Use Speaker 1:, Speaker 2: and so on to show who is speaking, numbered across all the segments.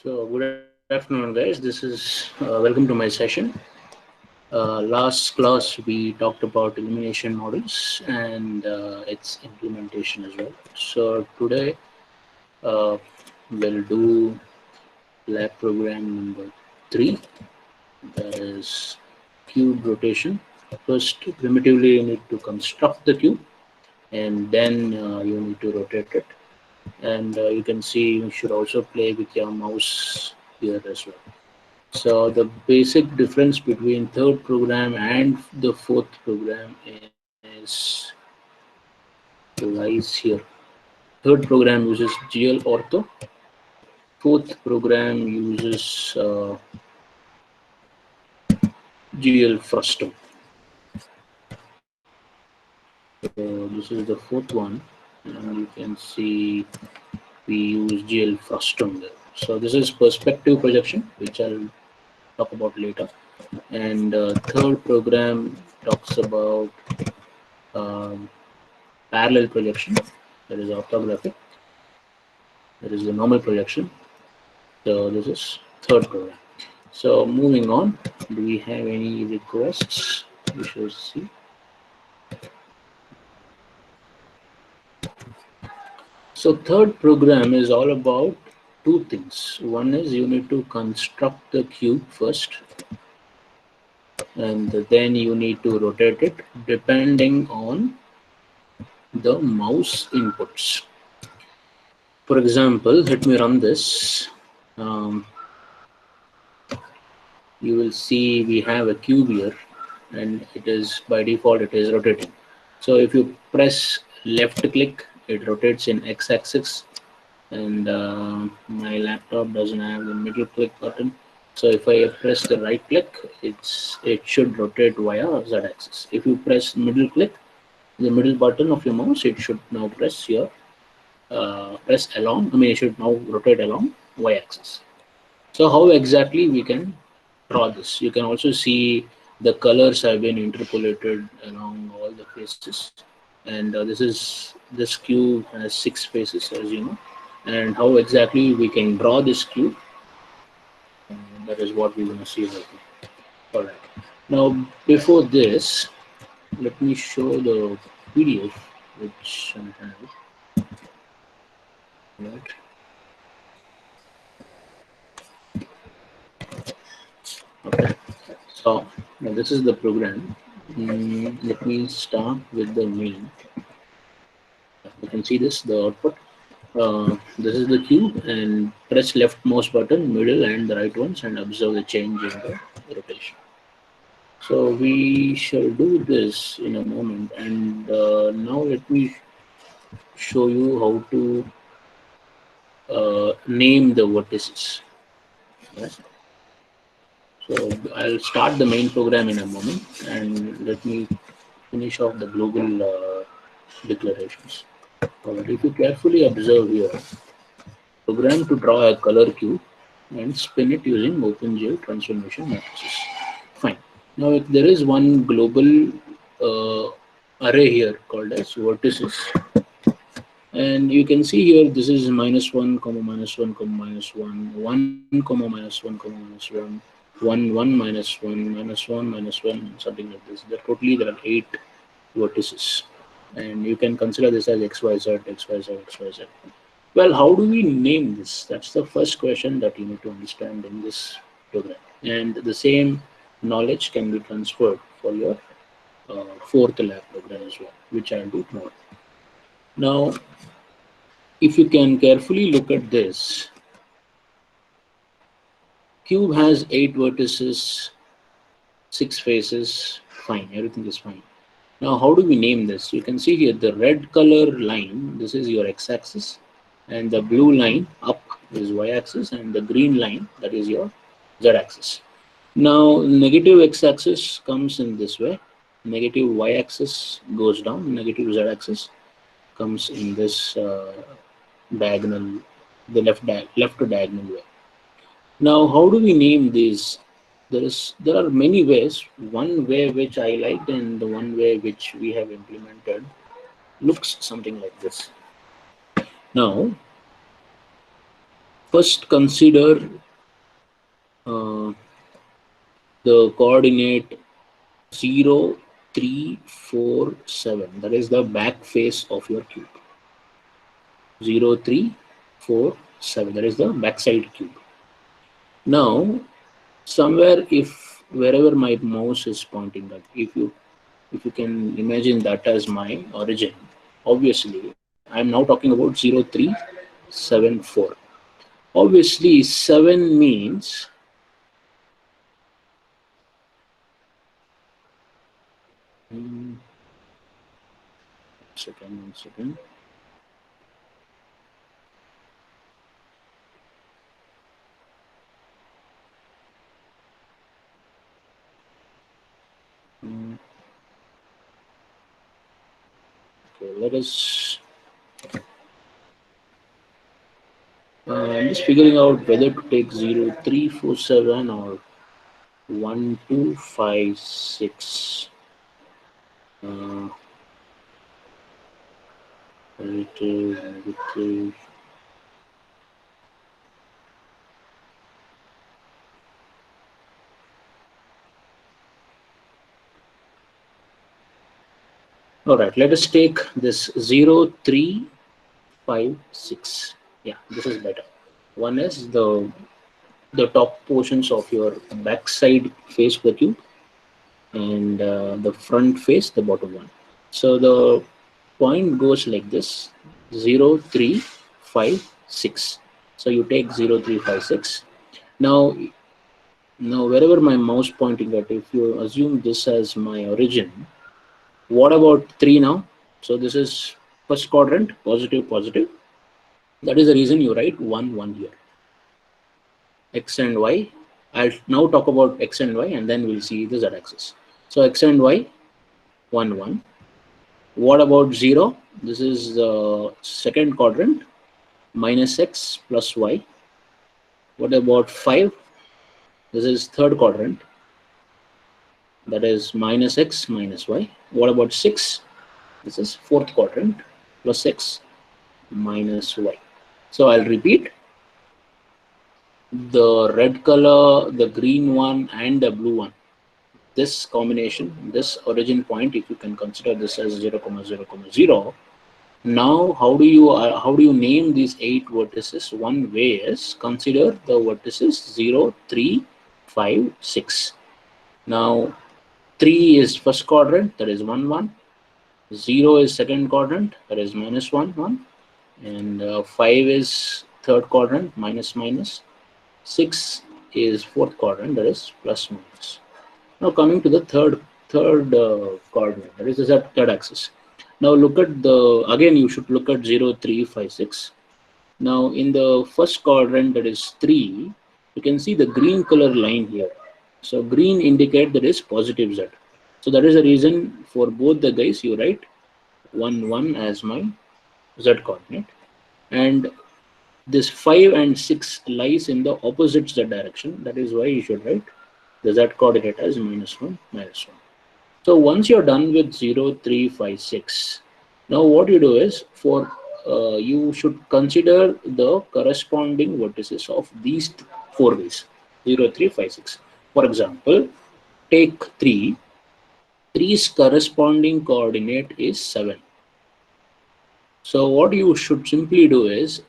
Speaker 1: So good afternoon, guys. This is welcome to my session. Last class we talked about elimination models and its implementation as well. So today uh, we'll do lab program number 3. That is cube rotation. First, primitively you need to construct the cube, and then you need to rotate it. And you can see you should also play with your mouse here as well. So the basic difference between third program and the fourth program is lies here. Third program uses GL ortho. Fourth program uses GL frustum. So this is the fourth one, and you can see we use GL frustum there. So this is perspective projection, which I'll talk about later. And third program talks about um, parallel projection, that is orthographic, that is the normal projection. So this is third program. So moving on, do we have any requests? We should see. So third program is all about two things. One is you need to construct the cube first, and then you need to rotate it depending on the mouse inputs. For example, let me run this. Um, you will see we have a cube here, and it is by default it is rotating. So if you press left click, it rotates in x-axis, and my laptop doesn't have the middle click button. So if I press the right click, it should rotate via z-axis. If you press middle click, the middle button of your mouse, it should now press your press along. I mean, it should now rotate along y-axis. So how exactly we can draw this? You can also see the colors have been interpolated along all the faces, and this cube has 6 faces, as you know. And how exactly we can draw this cube? That is what we're going to see right now. All right. Now, before this, let me show the PDF which I have. Right. Okay. So now this is the program. Let me start with the main. You can see the output. This is the cube, and press left mouse button, middle and the right ones, and observe the change in the rotation. So we shall do this in a moment, and now let me show you how to name the vertices. Right? So I'll start the main program in a moment, and let me finish off the global declarations. Alright, if you carefully observe here, program to draw a color cube and spin it using OpenGL transformation matrices. Fine. Now, if there is one global array here called as vertices, and you can see here this is -1, -1, -1, 1, -1, -1, 1, 1, -1, -1, -1, something like this. There are 8 vertices, and you can consider this as XYZ, XYZ, XYZ. Well, how do we name this? That's the first question that you need to understand in this program. And the same knowledge can be transferred for your fourth lab program as well, which I'll do tomorrow. Now, if you can carefully look at this, cube has 8 vertices, 6 faces, fine, everything is fine. Now, how do we name this? You can see here the red color line, this is your x-axis, and the blue line up is y-axis, and the green line, that is your z-axis. Now, negative x-axis comes in this way, negative y-axis goes down, negative z-axis comes in this diagonal, the left diagonal way. Now, how do we name these? There are many ways. One way which I liked, and the one way which we have implemented looks something like this. Now, First, consider uh, the coordinate 0, 3, 4, 7. That is the back face of your cube. 0, 3, 4, 7. That is the backside cube. Now, somewhere, if wherever my mouse is pointing at, if you can imagine that as my origin, obviously I'm now talking about 0, 3, 7, 4. Obviously, 7 means one second. Okay, let us. I'm just figuring out whether to take 0, 3, 4, 7 or 1, 2, 5, 6. Uh, negative. All right, let us take this 0, 3, 5, 6. Yeah, this is better. One is the top portions of your backside face of the cube, and the front face, the bottom one. So the point goes like this: 0, 3, 5, 6. So you take 0, 3, 5, 6. Now, now wherever my mouse pointing at, if you assume this as my origin, what about 3 now? So this is first quadrant, positive, positive. That is the reason you write 1, 1 here. X and Y. I'll now talk about X and Y, and then we'll see the Z axis. So X and Y, 1, 1. What about 0? This is the second quadrant, minus X plus Y. What about 5? This is third quadrant, that is minus X minus Y. What about 6? This is fourth quadrant, plus X minus Y. So I'll repeat: the red color, the green one, and the blue one. This combination, this origin point, if you can consider this as 0, 0, 0. Now, how do you name these 8 vertices? One way is consider the vertices 0, 3, 5, 6. Now, 3 is first quadrant, that is 1, 1. 0 is second quadrant, that is minus 1, 1. And 5 is third quadrant, minus, minus. 6 is fourth quadrant, that is plus, minus. Now coming to the third coordinate, that is the third axis. Now look at again you should look at 0, 3, 5, 6. Now in the first quadrant, that is 3, you can see the green color line here. So green indicate that is positive Z. So that is the reason for both the guys you write 1, 1 as my Z coordinate. And this 5 and 6 lies in the opposite Z direction. That is why you should write the Z coordinate as minus 1, minus 1. So once you're done with 0, 3, 5, 6, now what you do is you should consider the corresponding vertices of these 4 ways: 0, 3, 5, 6. For example, take 3. 3's corresponding coordinate is 7. So what you should simply do is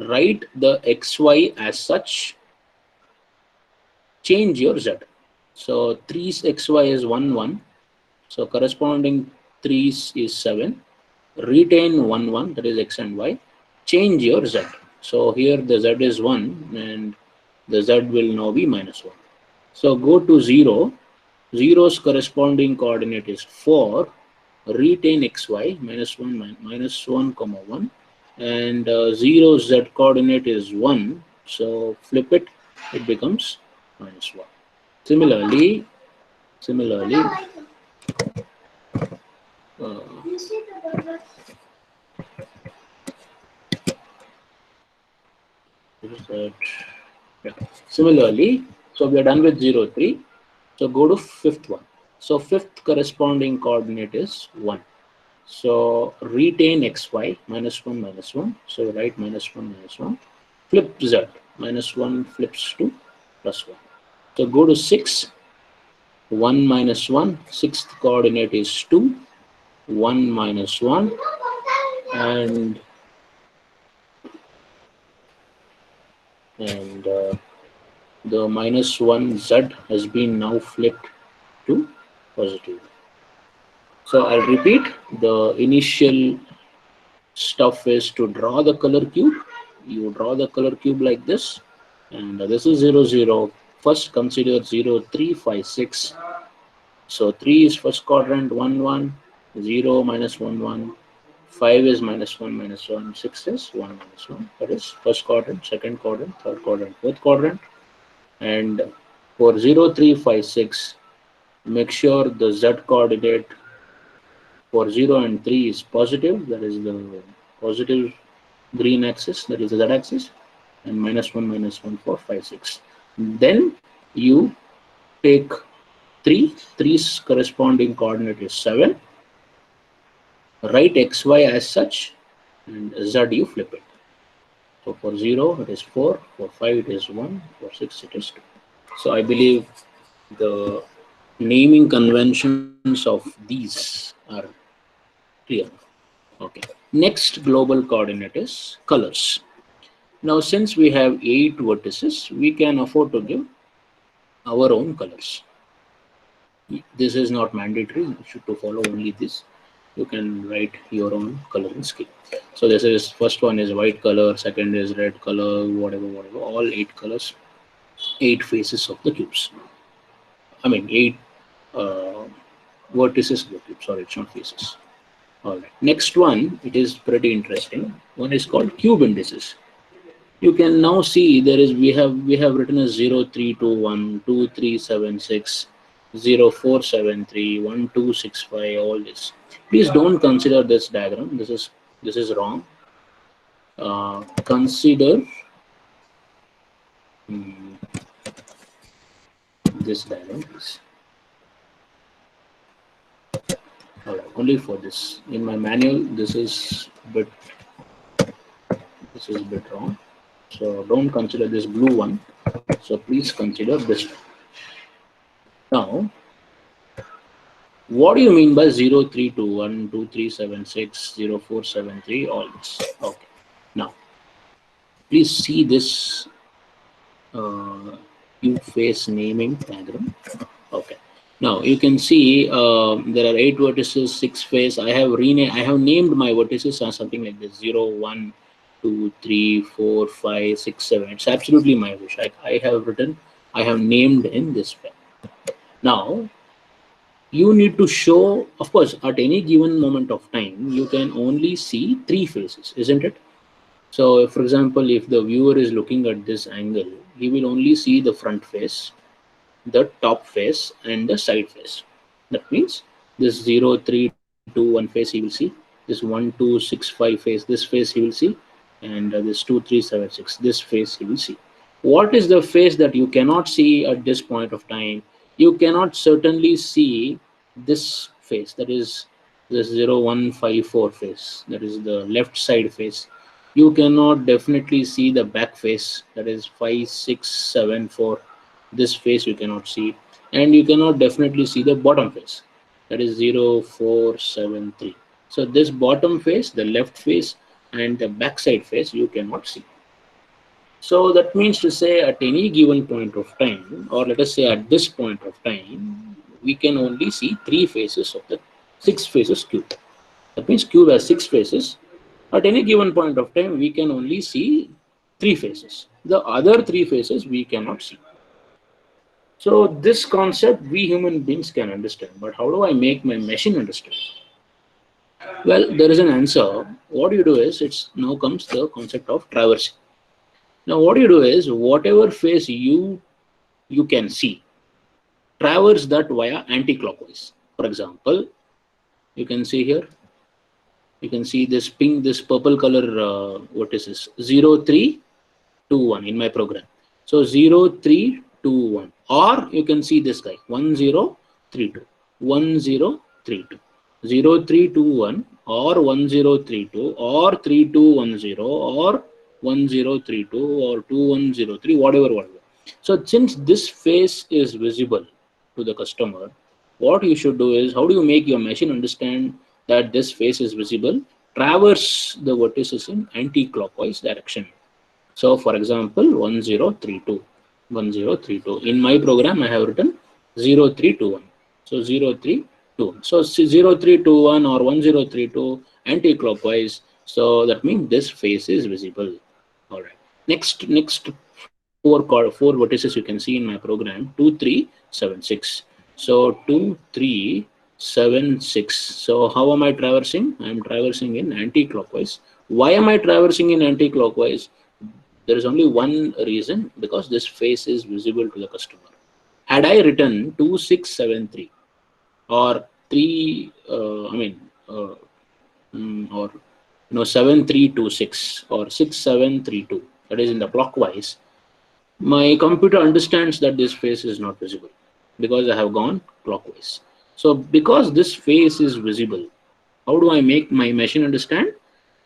Speaker 1: write the xy as such, change your z. So 3's xy is 1, 1. So corresponding 3 is 7. Retain 1, 1, that is x and y. Change your z. So here the z is 1 and the z will now be minus 1. So go to 0. 0's corresponding coordinate is 4. Retain xy, minus 1, minus 1, comma 1. And 0's z coordinate is 1. So flip it, it becomes minus 1. Similarly, uh, yeah. Similarly, so we are done with 0, 3. So go to fifth one. So fifth corresponding coordinate is 1. So retain xy, minus 1, minus 1. So write minus 1, minus 1. Flip z. minus 1 flips to plus 1. So go to 6, 1 minus 1, sixth coordinate is 2, 1 minus 1, and the minus 1 z has been now flipped to positive. So I'll repeat, the initial stuff is to draw the color cube. You draw the color cube like this, and this is 0, 0. First consider 0, 3, 5, 6. So 3 is first quadrant, 1, 1, 0 minus 1, 1. 5 is minus 1, minus 1. 6 is 1, minus 1. That is first quadrant, second quadrant, third quadrant, fourth quadrant. And for 0, 3, 5, 6, make sure the z coordinate for 0 and 3 is positive. That is the positive green axis, that is the z-axis, and minus 1 for 5, 6. Then you take 3, 3's corresponding coordinate is 7. Write xy as such, and z you flip it. So for 0 it is 4, for 5 it is 1, for 6 it is 2. So I believe the naming conventions of these are clear. Okay. Next global coordinate is colors. Now, since we have 8 vertices, we can afford to give our own colors. This is not mandatory. You should to follow only this. You can write your own coloring scheme. So this is first one is white color, second is red color, whatever, all 8 colors, 8 faces of the cubes. I mean 8 vertices of the cube. Sorry, it's not faces. All right. Next one, it is pretty interesting. One is called Cuban Basis. You can now see there is we have written as 0, 3, 2, 1, 2, 3, 7, 6, 0, 4, 7, 3, 1, 2, 6, 5, all this. Please don't consider this diagram. This is wrong. Consider this diagram, please. All right, only for this. In my manual, this is a bit wrong. So don't consider this blue one. So please consider this one. Now, what do you mean by 0, 3, 2, 1, 2, 3, 7, 6, 0, 4, 7, 3, all this? Okay. Now, please see this cube face naming diagram. Okay. Now you can see there are 8 vertices, 6 face. I have named my vertices as something like this: 0, 1, 2, 3, 4, 5, 6, 7. It's absolutely my wish. I have named in this way. Now you need to show, of course, at any given moment of time, you can only see 3 faces, isn't it? So, for example, if the viewer is looking at this angle, he will only see the front face, the top face, and the side face. That means this 0, 3, 2, 1 face he will see, this 1, 2, 6, 5 face, this face he will see, and this 2, 3, 7, 6, this face he will see. What is the face that you cannot see at this point of time? You cannot certainly see this face, that is this 0, 1, 5, 4 face, that is the left side face. You cannot definitely see the back face, that is 5, 6, 7, 4. This face you cannot see, and you cannot definitely see the bottom face, that is 0, 4, 7, 3. So this bottom face, the left face, and the backside face you cannot see. So that means to say at any given point of time, or let us say at this point of time, we can only see 3 faces of the 6 faces cube. That means cube has 6 faces. At any given point of time, we can only see 3 faces. The other 3 faces we cannot see. So this concept we human beings can understand, but how do I make my machine understand? Well, there is an answer. What you do is, now comes the concept of traversing. Now what you do is, whatever face you can see, traverse that via anti-clockwise. For example, you can see here, you can see this purple color vertices 0, 3, 2, 1 in my program. So 0, 3, 2, 1, or you can see this guy 1, 0, 3, 2, 1, 0, 3, 2, 0, 3, 2, 1, or 1, 0, 3, 2, or 3, 2, 1, 0, or 1032 or 2103, whatever. So since this face is visible to the customer, what you should do is, how do you make your machine understand that this face is visible? Traverse the vertices in anti-clockwise direction. So for example, 1032, 1032. In my program, I have written 0321. So 0321. So 0321 or 1032 anti-clockwise. So that means this face is visible. All right. Next four vertices you can see in my program, 2376. So 2376. So how am I traversing? I am traversing in anti-clockwise. Why am I traversing in anti-clockwise? There is only one reason, because this face is visible to the customer. Had I written 2673 or 3, or 7326 or 6732, that is in the clockwise, my computer understands that this face is not visible because I have gone clockwise. So because this face is visible, how do I make my machine understand?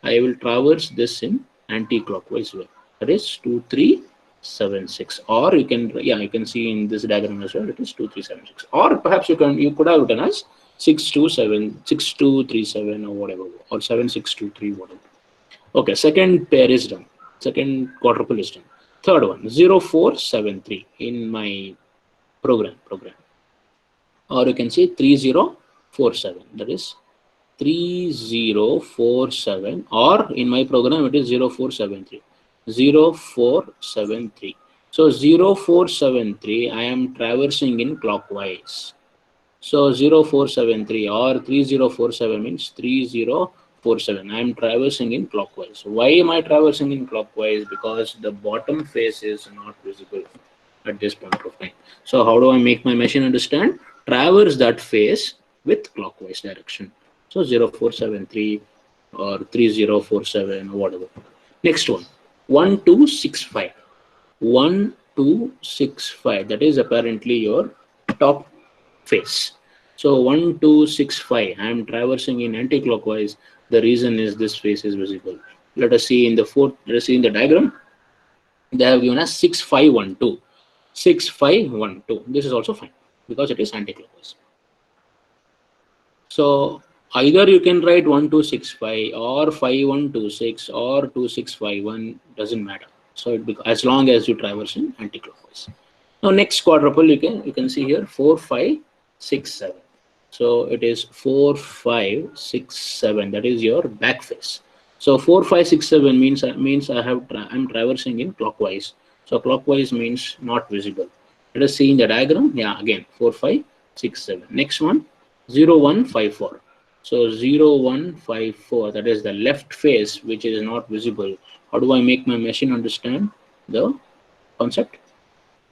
Speaker 1: I will traverse this in anti-clockwise way. That is 2376. Or you can see in this diagram as well, it is 2376. Or perhaps you could have written as 6237 or whatever, or 7623, whatever. Okay, second pair is done. Second quadruple is done. Third one, 0473 in my program. Or you can say 3047. That is 3047, or in my program it is 0473. 0473. So 0473, I am traversing in clockwise. So 0473 or 3047 means 3047. I am traversing in clockwise. Why am I traversing in clockwise? Because the bottom face is not visible at this point of time. So how do I make my machine understand? Traverse that face with clockwise direction. So 0473 or 3047 or whatever. Next one, 1265. 1265, that is apparently your top face. So 1265, I am traversing in anti-clockwise. The reason is this face is visible. Let us see in the diagram. They have given us 6512. 6512. This is also fine because it is anti-clockwise. So either you can write 1265 or 5126 or 2651, doesn't matter. So as long as you traverse in anti-clockwise. Now next quadruple you can see here 4567. So it is 4567. That is your back face. So 4567 means I'm traversing in clockwise. So clockwise means not visible. Let us see in the diagram. Yeah, again 4567. Next one, 0154. So 0154, that is the left face which is not visible. How do I make my machine understand the concept?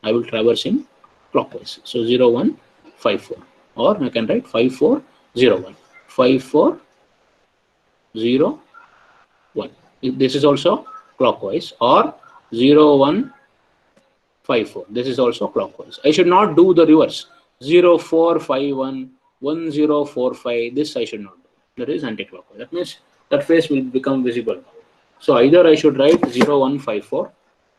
Speaker 1: I will traverse in clockwise. So 0154, or I can write 5401. 5401. This is also clockwise, or 0154. This is also clockwise. I should not do the reverse. 0451, 1045. This I should not do. That is anti-clockwise. That means that face will become visible. So either I should write 0154.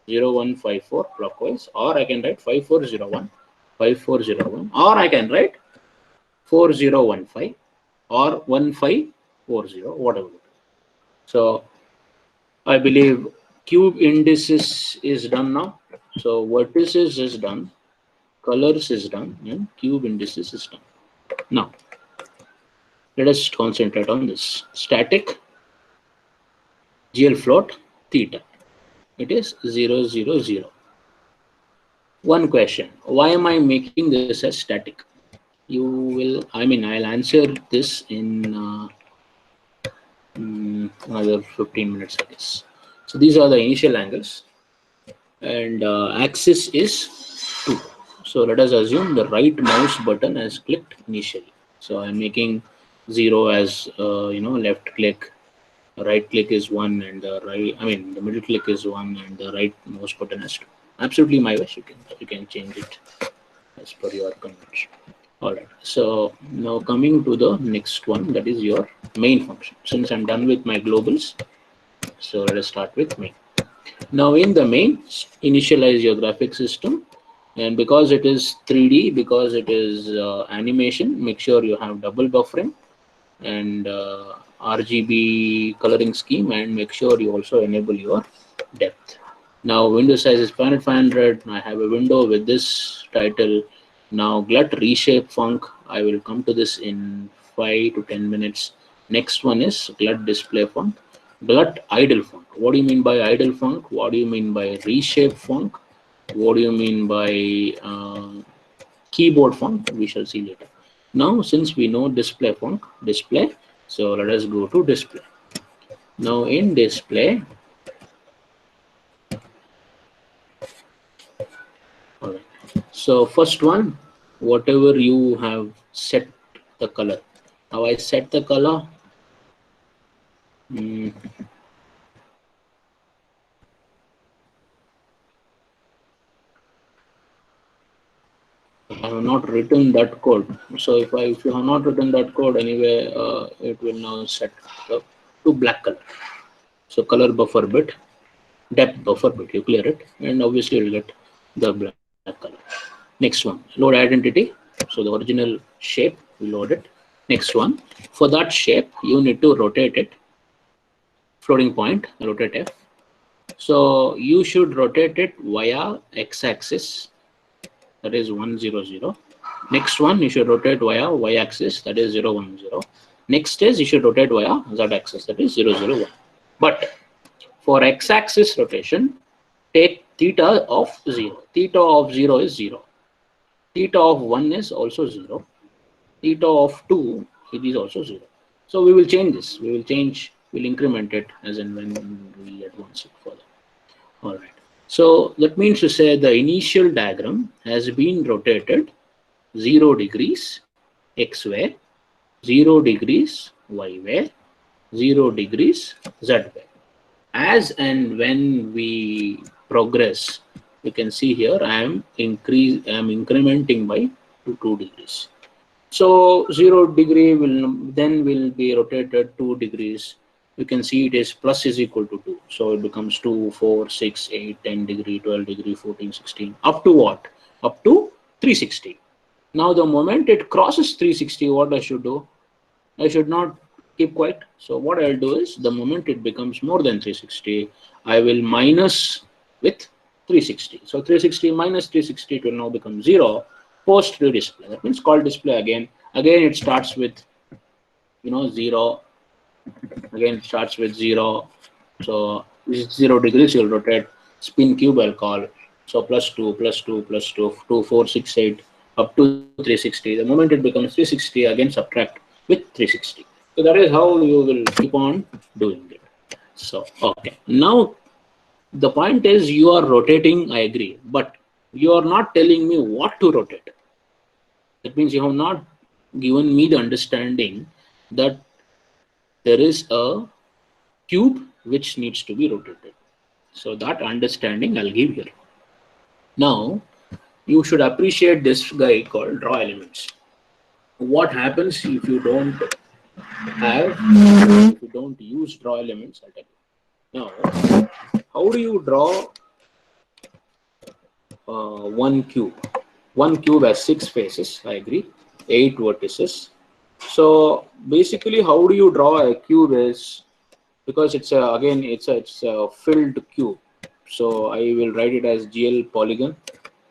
Speaker 1: 0154 clockwise, or I can write 5401, 5401, or I can write 4015 or 1540, whatever. So I believe cube indices is done now. So vertices is done, colors is done, and cube indices is done. Now let us concentrate on this. Static GL float theta. It is 000. One question: why am I making this as static? I'll answer this in another 15 minutes, I guess. So these are the initial angles, and axis is 2. So let us assume the right mouse button has clicked initially. So I'm making 0 as left click. Right click is 1, and the middle click is 1, and the right mouse button is 2. Absolutely my wish. You can change it as per your convention. All right. So now coming to the next one, that is your main function. Since I'm done with my globals, so let us start with main. Now in the main, initialize your graphic system, and because it is 3D, because it is animation, make sure you have double buffering and RGB coloring scheme, and make sure you also enable your depth. Now window size is 500. I have a window with this title. Now glut reshape funk. I will come to this in 5 to 10 minutes. Next one is glut display funk. Glut idle funk. What do you mean by idle funk? What do you mean by reshape funk? What do you mean by keyboard font? We shall see later. Now since we know display font, display, so let us go to display. Now in display, all right, so first one, whatever you have set the color. Now I set the color. I have not written that code. So if you have not written that code anyway, it will now set to black color. So color buffer bit, depth buffer bit, you clear it, and obviously you'll get the black color. Next one, load identity. So the original shape, we load it. Next one, for that shape, you need to rotate it. Floating point, rotate F. So you should rotate it via x-axis, that is 100. Next one, you should rotate via y-axis, that is 010. Next is you should rotate via z-axis, that is 001. But for x-axis rotation, take theta of 0. Theta of 0 is 0. Theta of 1 is also 0. Theta of 2, it is also 0. So we will change this. We will change, we'll increment it as and when we advance it further. All right. So that means to say the initial diagram has been rotated 0 degrees x way, 0 degrees y way, 0 degrees z way. As and when we progress, you can see here I am incrementing by 2 degrees. So 0 degree will be rotated 2 degrees. You can see it is plus is equal to 2. So it becomes 2, 4, 6, 8, 10 degree, 12 degree, 14, 16. Up to what? Up to 360. Now the moment it crosses 360, what I should do? I should not keep quiet. So what I'll do is the moment it becomes more than 360, I will minus with 360. So 360 minus 360, it will now become 0 post display. That means call display again. Again, it starts with 0. Again, it starts with 0. So this is 0 degrees, you'll rotate. Spin cube, I'll call. So plus 2, plus 2, plus 2, 2, 4, 6, 8, up to 360. The moment it becomes 360, again subtract with 360. So that is how you will keep on doing it. So, okay. Now, the point is you are rotating, I agree, but you are not telling me what to rotate. That means you have not given me the understanding that there is a cube which needs to be rotated. So that understanding I'll give here. Now, you should appreciate this guy called draw elements. What happens if you don't if you don't use draw elements? I'll tell you. Now, how do you draw one cube? One cube has 6 faces, I agree, 8 vertices. So basically, how do you draw a cube is, because it's a filled cube. So I will write it as GL polygon.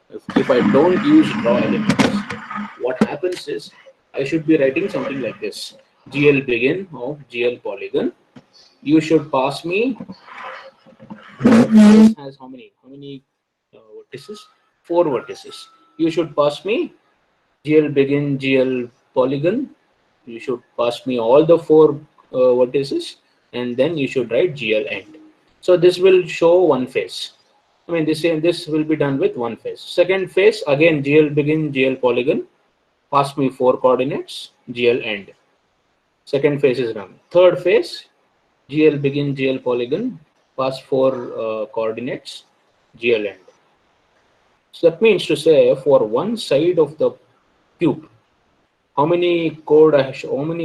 Speaker 1: If I don't use draw elements, what happens is I should be writing something like this: GL begin of GL polygon. You should pass me. This has how many vertices? 4 vertices. You should pass me GL begin GL polygon. You should pass me all the 4 vertices, and then you should write GL end. So this will show one face. I mean, this will be done with one face. Second face, again GL begin GL polygon. Pass me 4 coordinates, GL end. Second phase is done. Third phase, GL begin GL polygon. Pass 4 coordinates, GL end. So that means to say for one side of the cube, how many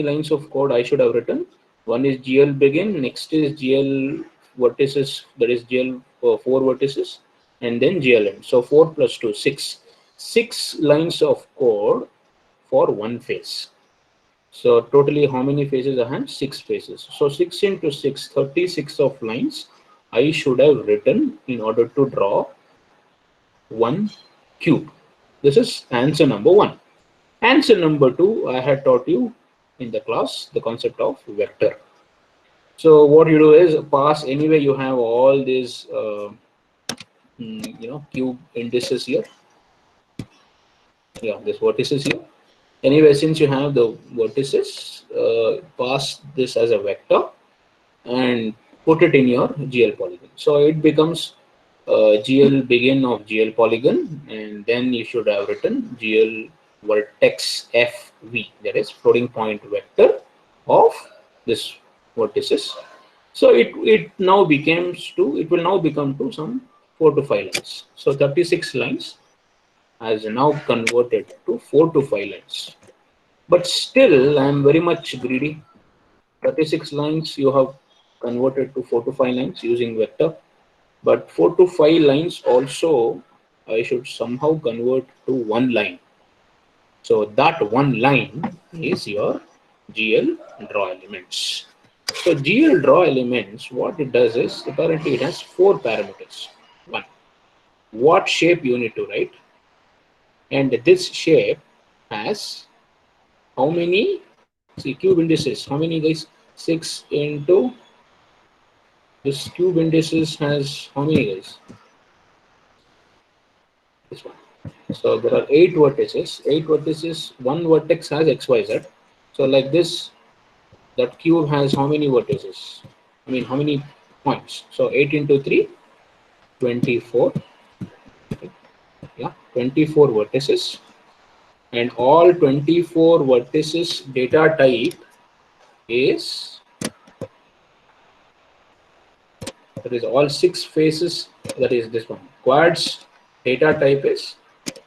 Speaker 1: lines of code I should have written? One is GL begin, next is GL vertices, that is GL 4 vertices, and then GLN. So 4 plus 2, 6. 6 lines of code for one phase. So totally how many phases I have? 6 phases. So 6 into 6, 36 of lines I should have written in order to draw one cube. This is answer number 1. Answer number 2, I had taught you in the class the concept of vector. So what you do is pass, anyway you have all these cube indices here. Yeah, this vertices here. Anyway, since you have the vertices, pass this as a vector and put it in your GL polygon. So it becomes GL begin of GL polygon, and then you should have written GL vertex FV, that is floating point vector of this vertices. So it now becomes to, it will now become to some 4 to 5 lines. So 36 lines has now converted to 4 to 5 lines. But still, I am very much greedy. 36 lines you have converted to 4 to 5 lines using vector. But 4 to 5 lines also I should somehow convert to one line. So that one line is your GL draw elements. So GL draw elements, what it does is apparently it has 4 parameters. One, what shape you need to write, and this shape has how many, see, cube indices, how many guys? 6 into this cube indices has how many guys? This one. So there are 8 vertices. 8 vertices, one vertex has XYZ. So like this, that cube has how many vertices? I mean, how many points? So 8 into 3, 24. Yeah, 24 vertices. And all 24 vertices data type is, that is all 6 faces, that is this one. Quads data type is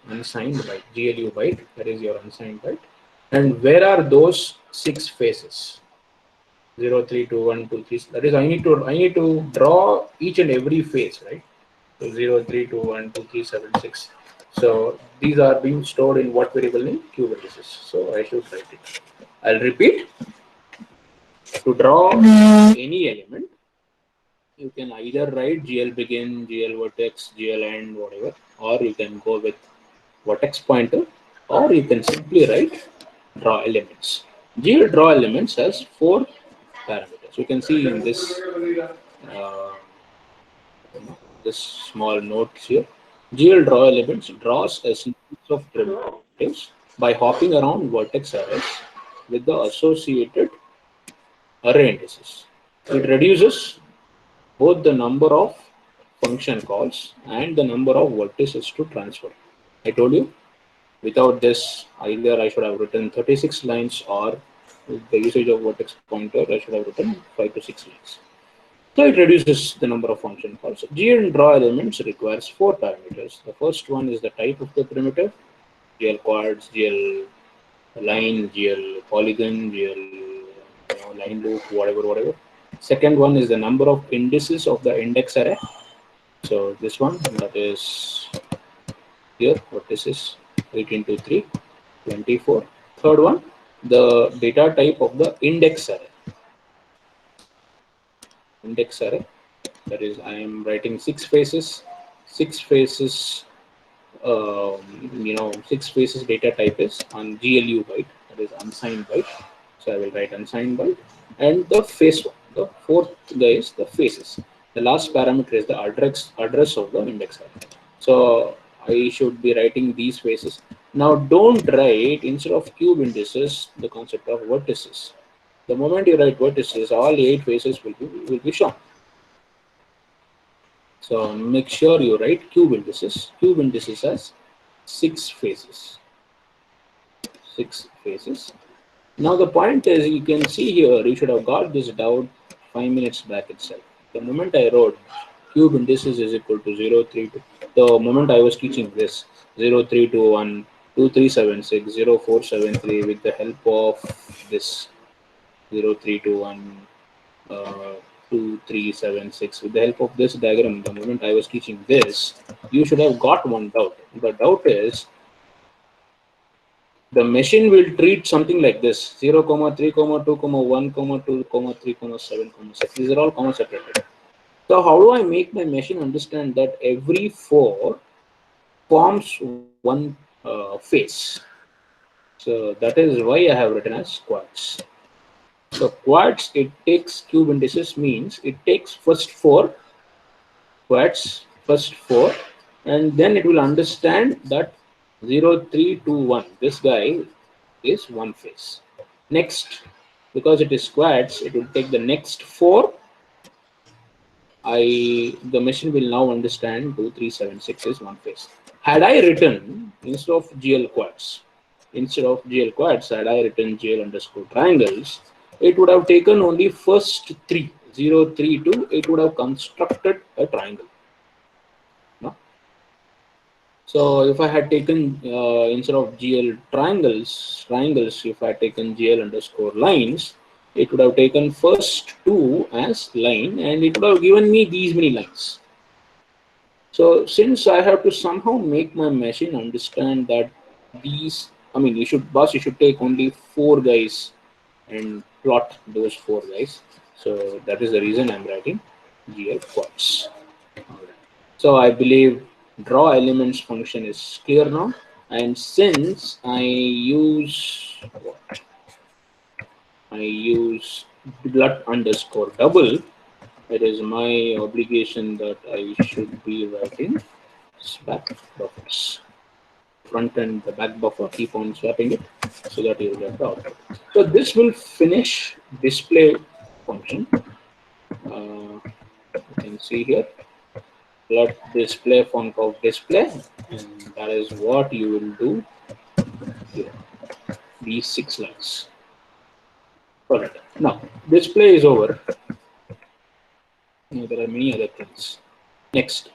Speaker 1: unsigned byte, GLU byte, that is your unsigned byte. And where are those 6 faces? 0, 3, 2, 1, 2, 3. That is, I need to draw each and every face, right? So 0, 3, 2, 1, 2, 3, 7, 6. So these are being stored in what variable name? Q vertices. So I should write it. I'll repeat. To draw any element, you can either write GL begin, GL vertex, GL end, whatever, or you can go with vertex pointer, or you can simply write draw elements. GL draw elements has 4 parameters. You can see in this uh, this small notes here. GL draw elements draws a sequence of primitives by hopping around vertex arrays with the associated array indices. It reduces both the number of function calls and the number of vertices to transfer. I told you, without this, either I should have written 36 lines, or with the usage of vertex pointer, I should have written 5 to 6 lines. So it reduces the number of function calls. GL draw elements requires 4 parameters. The first one is the type of the primitive, GL quads, GL line, GL polygon, GL line loop, whatever. Second one is the number of indices of the index array. So this one, that is here, what this is, 8 into 3, 24. Third one, the data type of the index array. Index array, that is, I am writing 6 faces. 6 faces, 6 faces data type is on GLU byte, that is unsigned byte. So I will write unsigned byte. And the face one, the fourth guy is the faces. The last parameter is the address of the index array. So I should be writing these faces. Now don't write, instead of cube indices, the concept of vertices. The moment you write vertices, all 8 faces will be shown. So make sure you write cube indices. Cube indices has 6 faces. 6 faces. Now the point is, you can see here, you should have got this down 5 minutes back itself. The moment I wrote cube indices is equal to 0, 3, 2. The moment I was teaching this 0, 3, 2, 1, 2, 3, 7, 6, 0, 4, 7, 3 with the help of this 0, 3, 2, 1, 2, 3, 7, 6. With the help of this diagram, the moment I was teaching this, you should have got one doubt. The doubt is the machine will treat something like this: 0, 3, 2, 1, 2, 3, 7, 6. These are all comma separated. So how do I make my machine understand that every 4 forms one face? So that is why I have written as quads. So quads, it takes cube indices, means it takes first 4 quads, and then it will understand that 0, 3, 2, 1. This guy is one face. Next, because it is quads, it will take the next 4. The machine will now understand 2, 3, 7, 6 is one face. Had I written instead of GL quads, had I written GL underscore triangles, it would have taken only first 3, 0, 3, 2. It would have constructed a triangle. No? So if I had taken instead of GL triangles, if I had taken GL underscore lines, it would have taken first 2 as line, and it would have given me these many lines. So since I have to somehow make my machine understand that these, you should take only 4 guys and plot those 4 guys. So that is the reason I'm writing GL quads. So I believe draw elements function is clear now. And since I use glut underscore double, it is my obligation that I should be writing back buffers. Front and the back buffer, keep on swapping it so that you will get the output. So this will finish display function. You can see here, let display func of display, and that is what you will do here. These 6 lines. Alright. Now display is over. Now there are many other things. Next,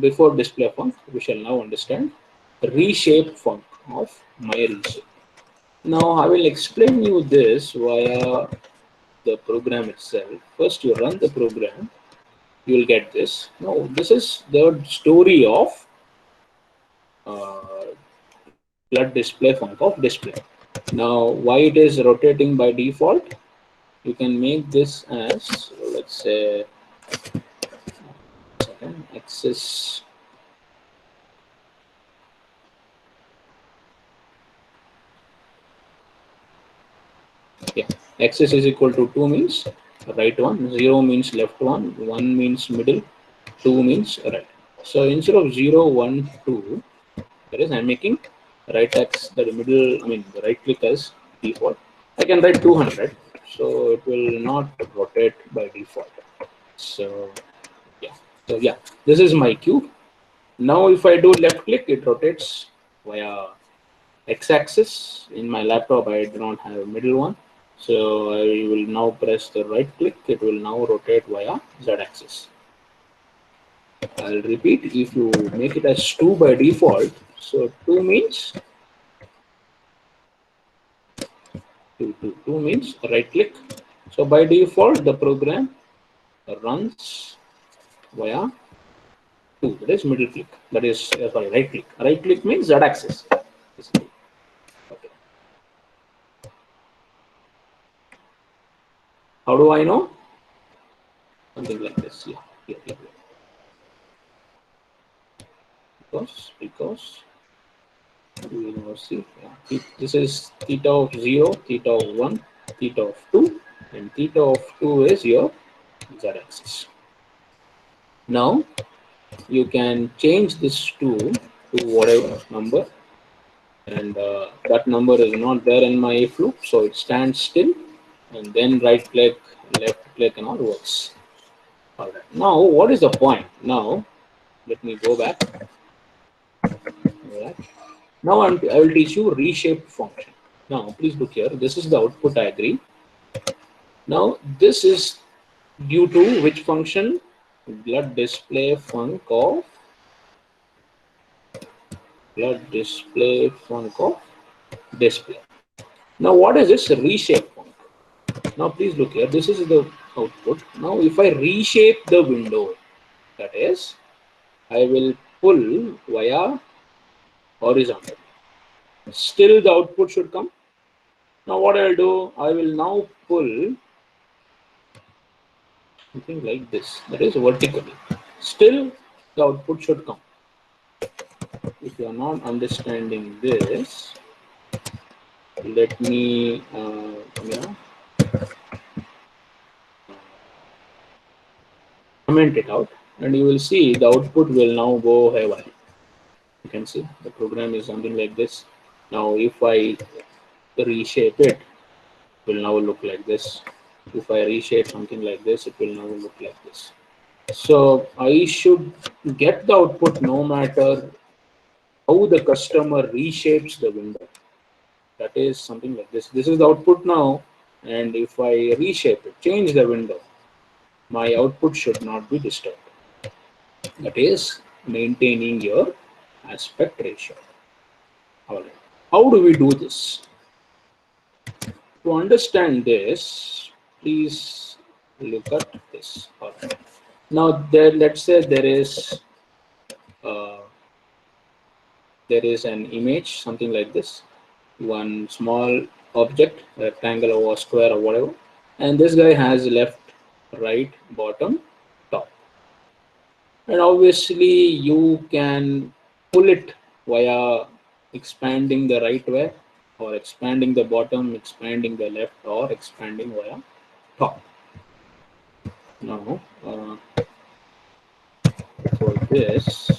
Speaker 1: before display func, we shall now understand reshape func of my reshape. Now I will explain you this via the program itself. First you run the program, you will get this. Now this is the story of glut display func of display. Now why it is rotating by default? You can make this as, let's say, axis. Yeah, axis is equal to 2 means right one, 0 means left one, 1 means middle, 2 means right. So instead of 0, 1, 2, that is, I'm making right axis, the middle, the right click as default. I can write 200, so it will not rotate by default. So yeah, this is my cube. Now if I do left click, it rotates via x-axis. In my laptop, I do not have a middle one. So I will now press the right click. It will now rotate via z-axis. I'll repeat, if you make it as 2 by default, so 2 means 2 means right click. So by default, the program runs via 2, that is middle click. That is, sorry, right click. Right click means z-axis. Okay. How do I know? Something like this. Yeah. Because we will see. Yeah. This is theta of 0, theta of 1, theta of 2, and theta of 2 is your z-axis. Now you can change this to whatever number, and that number is not there in my if loop, so it stands still, and then right click, left click, and all works. All right. Now what is the point? Now let me go back. All right. Now I will teach you reshape function. Now please look here. This is the output, I agree. Now this is due to which function? Glut display func of display. Now what is this reshape func? Now please look here, this is the output. Now if I reshape the window, that is, I will pull via horizontal, still the output should come. Now what I'll do, I will now pull something like this, that is vertically, still the output should come. If you are not understanding this, let me comment it out, and you will see the output will now go haywire. You can see the program is something like this. Now if I reshape it, will now look like this. If I reshape something like this, it will now look like this. So I should get the output no matter how the customer reshapes the window. That is something like this. This is the output now, and if I reshape it, change the window, my output should not be disturbed. That is maintaining your aspect ratio. All right. How do we do this? To understand this, please look at this. All right. Now, let's say uh, there is an image, something like this, one small object, rectangle or square or whatever, and this guy has left, right, bottom, top. And obviously you can pull it via expanding the right way, or expanding the bottom, expanding the left, or expanding via top. Now for this,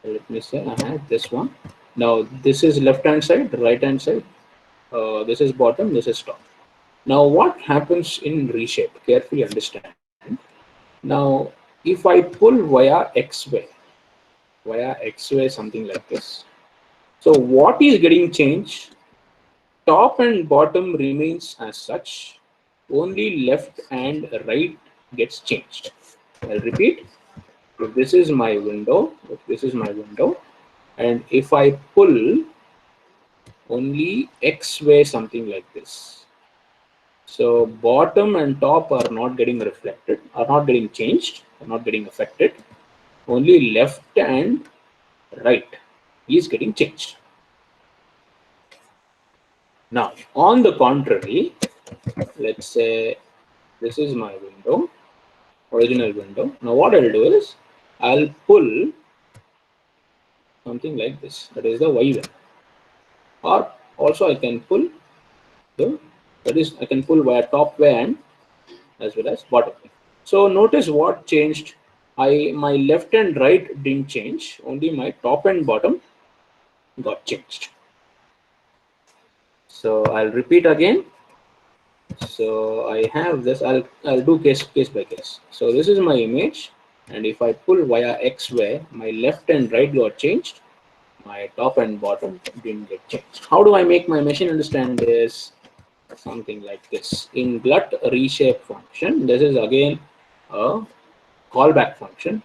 Speaker 1: let me say I had this one. Now this is left hand side, right hand side, this is bottom, this is top. Now what happens in reshape, carefully understand. Now if I pull via x way something like this, so what is getting changed? Top and bottom remains as such, only left and right gets changed. I'll repeat. If this is my window, and if I pull only x way something like this, so bottom and top are not getting reflected, are not getting changed, are not getting affected. Only left and right is getting changed. Now, on the contrary, let's say this is my window, original window. Now what I'll do is I'll pull something like this, that is the Y way, or also I can pull I can pull via top way and as well as bottom way. So notice what changed. My left and right didn't change, only my top and bottom got changed. So I'll repeat again. So I have this, I'll do case by case. So this is my image, and if I pull via X way, my left and right got changed, my top and bottom didn't get changed. How do I make my machine understand this? Something like this. In glut reshape function, this is again a callback function,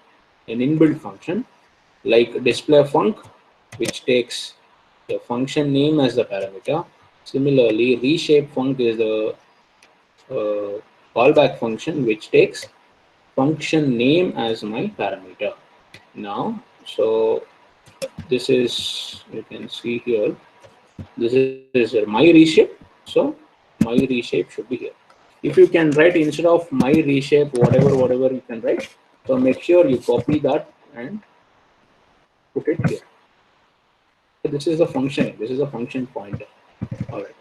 Speaker 1: an inbuilt function like display func, which takes the function name as the parameter. Similarly, reshape func is the callback function which takes function name as my parameter. Now, so this is, you can see here, this is my reshape. So my reshape should be here. If you can write instead of my reshape whatever you can write, so make sure you copy that and put it here. So this is a function, this is a function pointer. All right.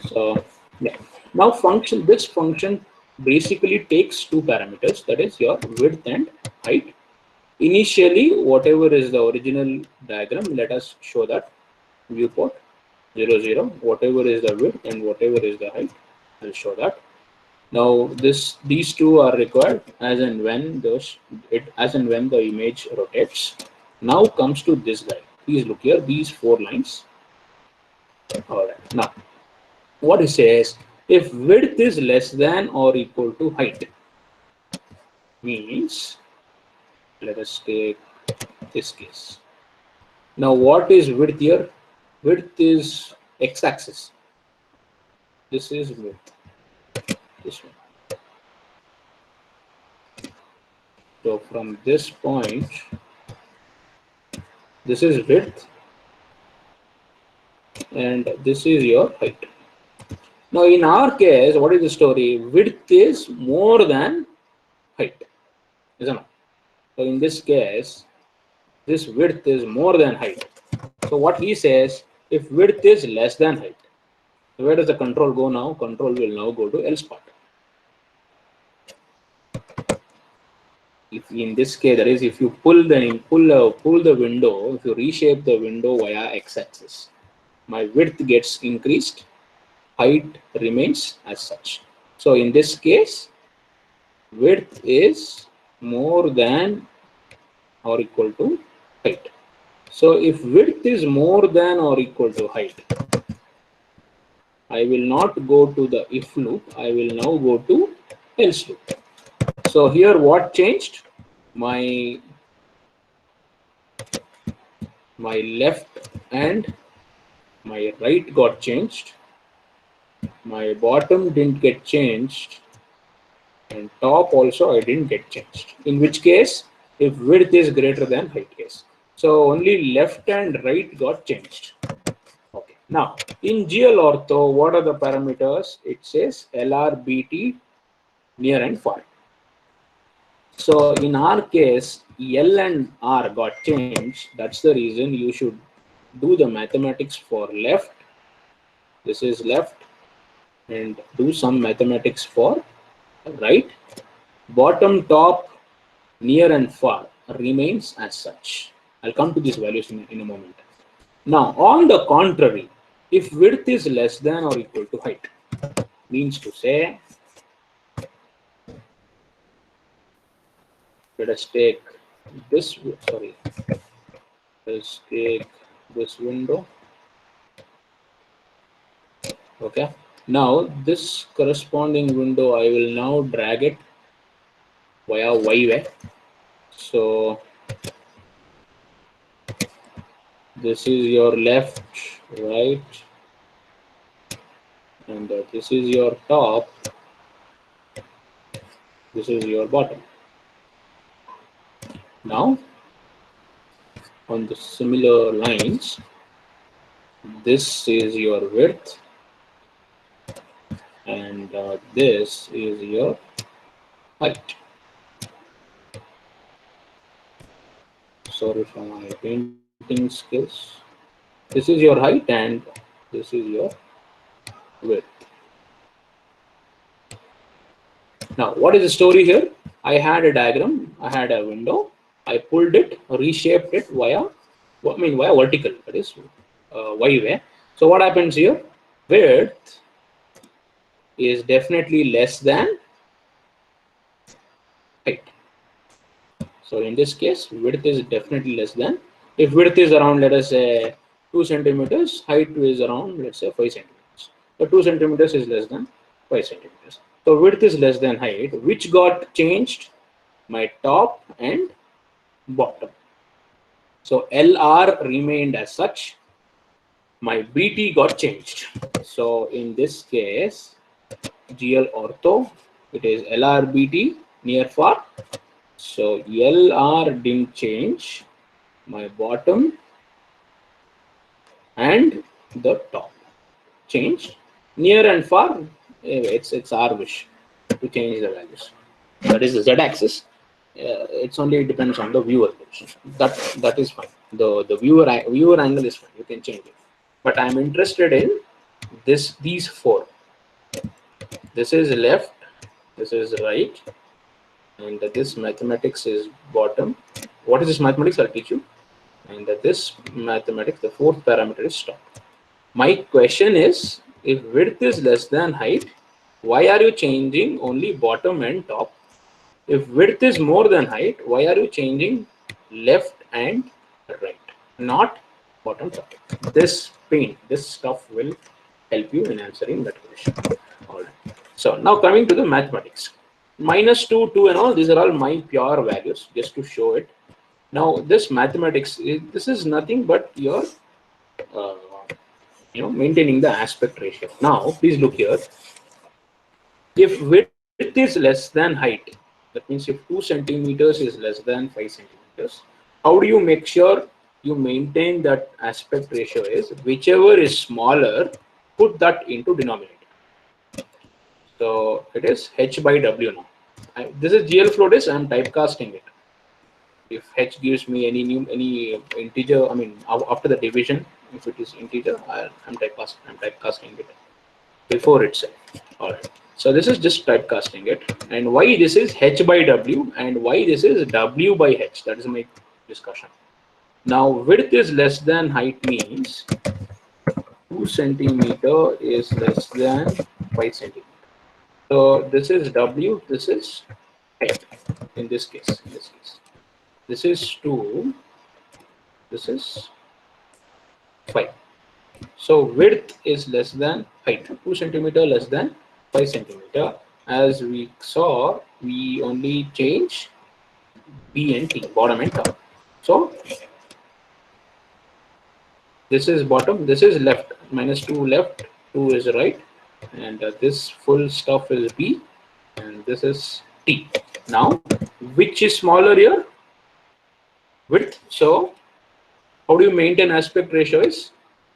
Speaker 1: So yeah, now this function basically takes two parameters, that is your width and height. Initially, whatever is the original diagram, let us show that viewport 0 0, whatever is the width and whatever is the height, I'll show that. Now these two are required as and when the image rotates. Now comes to this guy. Please look here, these 4 lines. All right. Now what it says, if width is less than or equal to height, means, let us take this case. Now what is width here? Width is x-axis. This is width. This one. So from this point, this is width, and this is your height. Now, in our case, what is the story? Width is more than height, isn't it? So in this case, this width is more than height. So what he says, if width is less than height, where does the control go now? Control will now go to else part. If in this case, that is, if you pull the window, if you reshape the window via x-axis, my width gets increased, height remains as such. So in this case, width is more than or equal to height. So if width is more than or equal to height, I will not go to the if loop, I will now go to else loop. So here what changed? My left and my right got changed. My bottom didn't get changed, and top also I didn't get changed. In which case, if width is greater than height case. So only left and right got changed. Okay. Now in GL ortho, what are the parameters? It says LRBT near and far. So in our case, L and R got changed. That's the reason you should do the mathematics for left. This is left, and do some mathematics for right. Bottom, top, near and far remains as such. I'll come to these values in a moment. Now, on the contrary, if width is less than or equal to height, means to say, let us take this, let's take this window. Okay. Now, this corresponding window, I will now drag it via Y way. So, this is your left, right, and this is your top, this is your bottom. Now, on the similar lines, this is your width, and this is your height. Sorry for my painting skills. This is your height and this is your width. Now, what is the story here? I had a diagram, I had a window, I pulled it, reshaped it via vertical, that is Y way. So what happens here? Width is definitely less than height. So in this case, width is definitely less than. If width is around, let us say 2 centimeters, height is around, let's say 5 centimeters. So 2 centimeters is less than 5 centimeters. So width is less than height, which got changed? My top and bottom. So LR remained as such. My BT got changed. So in this case, GL ortho, it is LRBT near far. So LR didn't change. My bottom and the top changed. Near and far, it's our wish to change the values. That is the Z-axis. It's only depends on the viewer. That is fine. The viewer angle is fine. You can change it. But I'm interested in these four. This is left. This is right. And this mathematics is bottom. What is this mathematics? I'll teach you. And this mathematics, the fourth parameter is top. My question is, if width is less than height, why are you changing only bottom and top? If width is more than height, why are you changing left and right, not bottom top? This stuff will help you in answering that question. All right. So now coming to the mathematics. -2, 2 and all, these are all my pure values, just to show it. Now this mathematics, this is nothing but your maintaining the aspect ratio. Now, please look here. If width is less than height, that means if 2 centimeters is less than 5 centimeters, how do you make sure you maintain that aspect ratio is whichever is smaller, put that into denominator. So it is h by w now. This is GL flow disk. I am typecasting it. If h gives me any integer, I mean after the division, if it is integer, I'm typecasting it before itself. All right. So this is just typecasting it, and why this is h by w and why this is w by h. That is my discussion. Now width is less than height means 2 centimeter is less than 5 centimeter. So this is w. This is height. In this case, this is 2. This is 5. So width is less than height, 2 centimeter less than 5 centimeter. As we saw, we only change B and T, bottom and top. So this is bottom, this is left, -2 left, 2 is right, and this full stuff is B, and this is T. Now, which is smaller here? Width. So how do you maintain aspect ratio is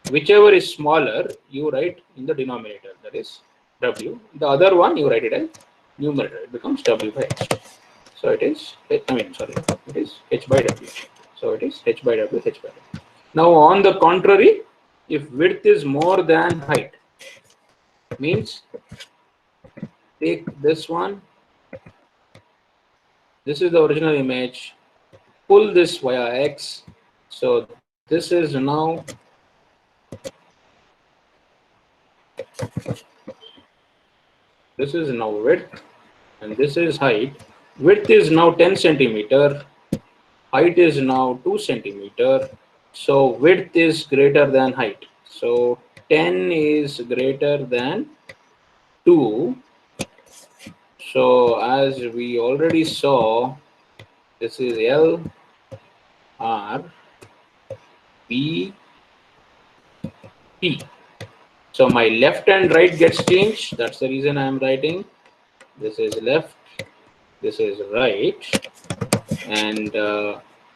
Speaker 1: whichever is smaller, you write in the denominator, that is W. The other one, you write it as numerator, it becomes W by H. So it is, it is H by W. So it is H by W, H by W. Now on the contrary, if width is more than height, means take this one, this is the original image, pull this via X. So this is now width and this is height. Width is now 10 centimeter, height is now 2 centimeter. So width is greater than height. So 10 is greater than 2. So as we already saw, this is L, R, B, P. So my left and right gets changed. That's the reason I am writing. This is left, this is right. And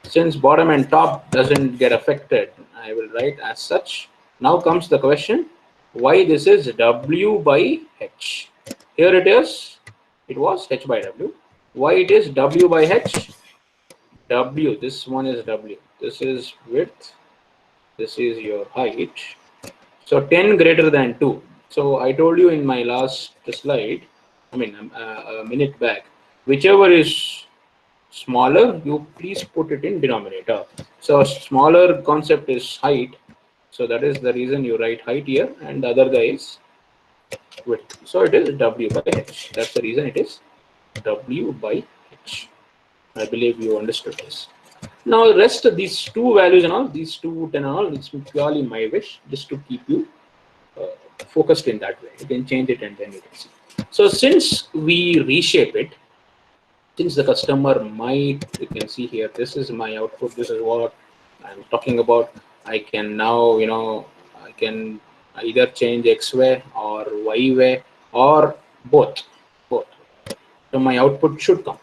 Speaker 1: since bottom and top doesn't get affected, I will write as such. Now comes the question, why this is W by H? Here it is, it was H by W. Why it is W by H? W, this one is W. This is width, this is your height. So 10 greater than 2. So I told you in my last slide, I mean a minute back, whichever is smaller, you please put it in denominator. So smaller concept is height. So that is the reason you write height here, and the other guy is width. So it is W by H. That's the reason it is W by H. I believe you understood this. Now the rest of these two values and all, these 2, 10 and all, it's purely my wish, just to keep you focused in that way. You can change it and then you can see. So since we reshape it, since the customer might, you can see here, this is my output, this is what I'm talking about. I can now, I can either change X way or Y way or both. So my output should come.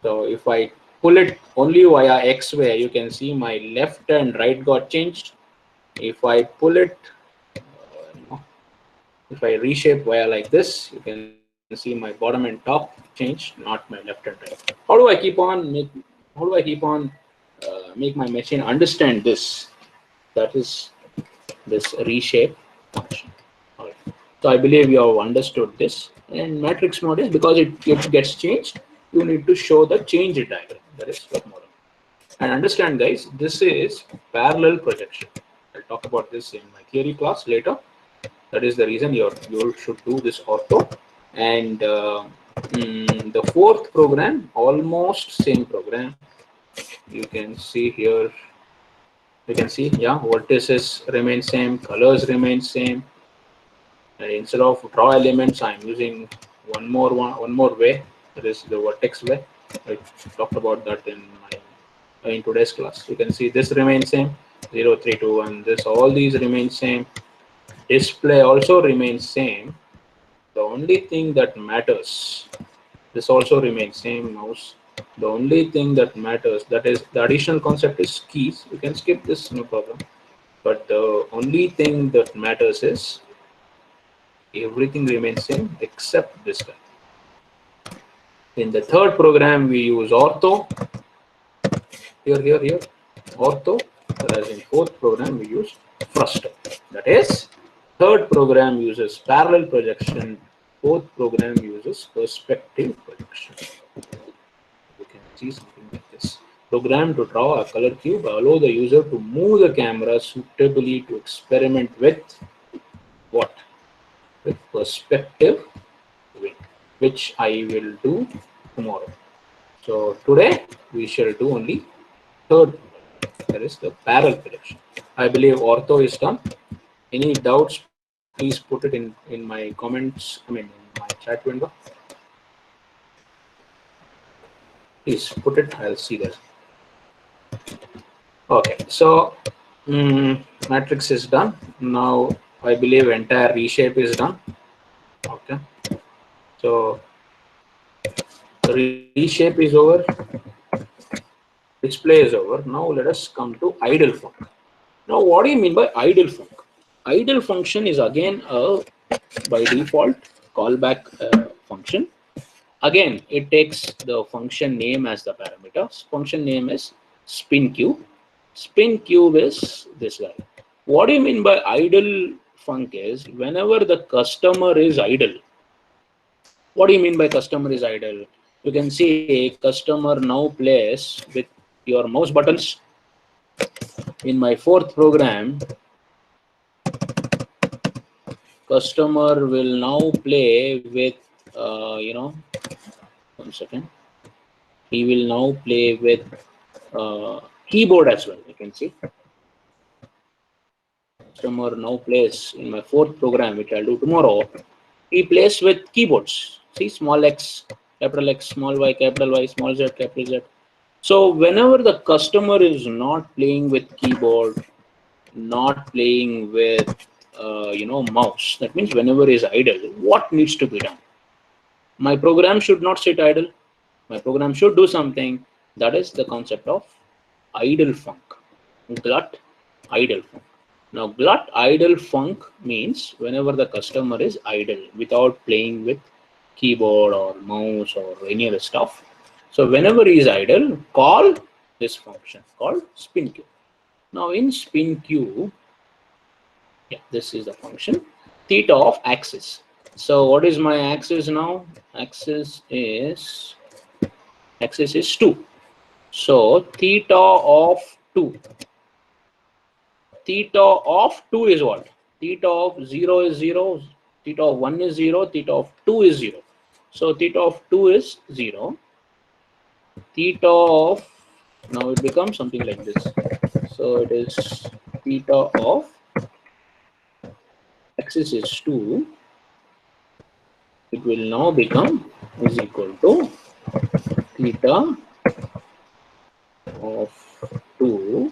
Speaker 1: So if I pull it only via X way, you can see my left and right got changed. If I pull it, if I reshape via like this, you can see my bottom and top changed, not my left and right. How do I keep on make my machine understand this? That is this reshape function. All right. So I believe you have understood this. And matrix mode is because it gets changed, you need to show the change diagram. That is what mode. And understand, guys, this is parallel projection. I'll talk about this in my theory class later. That is the reason you should do this ortho. And the fourth program, almost same program. You can see here. You can see, yeah, vertices remain same, colors remain same. And instead of draw elements, I'm using one more way. That is the vertex way. I talked about that in today's class. You can see this remains same. 0, 3, 2, 1. This all these remain same. Display also remains same. The only thing that matters, this also remains same. Mouse. The only thing that matters, that is the additional concept, is keys. You can skip this, no problem. But the only thing that matters is everything remains same except this guy. In the third program, we use ortho. Here, ortho. Whereas in fourth program, we use fruster. That is, third program uses parallel projection. Fourth program uses perspective projection. You can see something like this. Program to draw a color cube, allow the user to move the camera suitably to experiment with what? With perspective, which I will do tomorrow. So today we shall do only third, that is the parallel projection. I believe ortho is done. Any doubts, please put it in my comments, in my chat window. Please put it, I'll see that. Okay, so matrix is done. Now I believe entire reshape is done. Okay, so the reshape is over, display is over. Now let us come to idle func. Now what do you mean by idle func? Idle function is again a by default callback function. Again, it takes the function name as the parameter. Function name is spin cube. Spin cube is this guy. What do you mean by idle func is whenever the customer is idle. What do you mean by customer is idle? You can see customer now plays with your mouse buttons. In my fourth program, customer will now play with, 1 second. He will now play with keyboard as well. You can see. Customer now plays in my fourth program, which I'll do tomorrow. He plays with keyboards. See, small x, small y, capital Y, small z, capital Z. So whenever the customer is not playing with keyboard, not playing with mouse, that means whenever he is idle, what needs to be done? My program should not sit idle. My program should do something. That is the concept of idle func. Glut idle func. Now glut idle func means whenever the customer is idle without playing with keyboard or mouse or any other stuff. So whenever he is idle, call this function called spin cube. Now in spin cube, this is the function theta of axis. So what is my axis now? Axis is 2. So theta of 2. Theta of 2 is what? Theta of 0 is 0. Theta of 1 is 0. Theta of 2 is 0. So theta of 2 is 0. Theta of, now it becomes something like this. So it is theta of axis is 2. It will now become is equal to theta of 2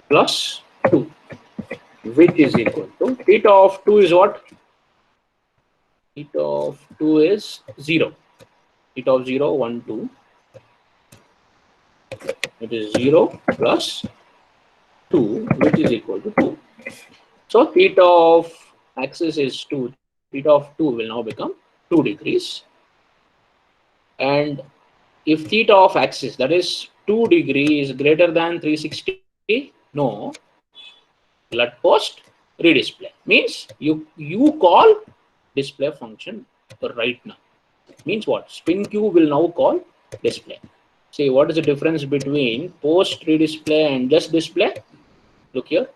Speaker 1: plus 2, which is equal to theta of 2 is what? Theta of 2 is 0. Theta of 0, 1, 2. It is 0 plus 2, which is equal to 2. So theta of axis is 2. Theta of 2 will now become 2 degrees. And if theta of axis, that is 2 degrees, is greater than 360, no, glut post redisplay. Means you call display function right now. Means what? Spin cube will now call display. See, what is the difference between post redisplay and just display? Look here.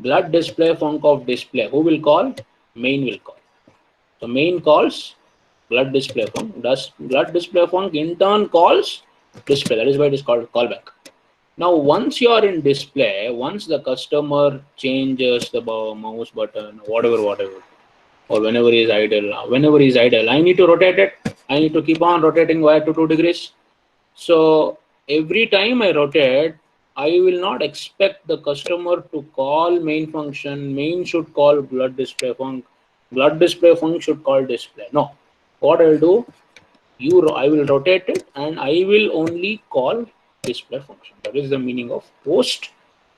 Speaker 1: Glut display func of display. Who will call? Main will call. So main calls glut display func. Does glut display func in turn calls display. That is why it is called callback. Now, once you are in display, once the customer changes the mouse button, whatever, or whenever he is idle, I need to rotate it. I need to keep on rotating wire to 2 degrees. So every time I rotate, I will not expect the customer to call main function. Main should call blood display func. Blood display func should call display. No. What I'll do, I will rotate it and I will only call display function. That is the meaning of post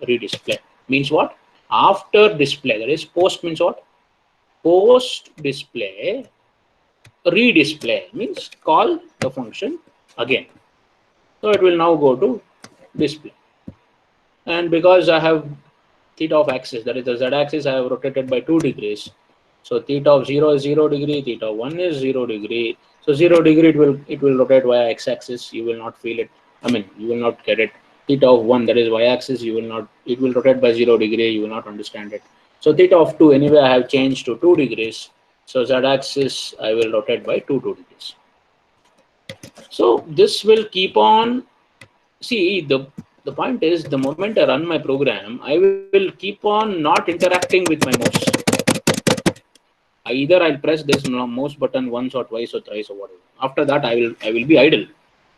Speaker 1: redisplay. Means what? After display. That is post means what? Post display redisplay means call the function again. So it will now go to display. And because I have theta of axis, that is the z-axis, I have rotated by 2 degrees. So theta of 0 is 0 degree, theta of 1 is 0 degree. So 0 degree it will rotate via x-axis. You will not feel it. I mean, you will not get it. Theta of 1, that is y-axis, you will not. It will rotate by 0 degree. You will not understand it. So theta of 2, anyway, I have changed to 2 degrees. So z-axis, I will rotate by 2 degrees. So this will keep on. See, the point is, the moment I run my program, I will keep on not interacting with my mouse. Either I'll press this mouse button once or twice or thrice or whatever. After that, I will be idle.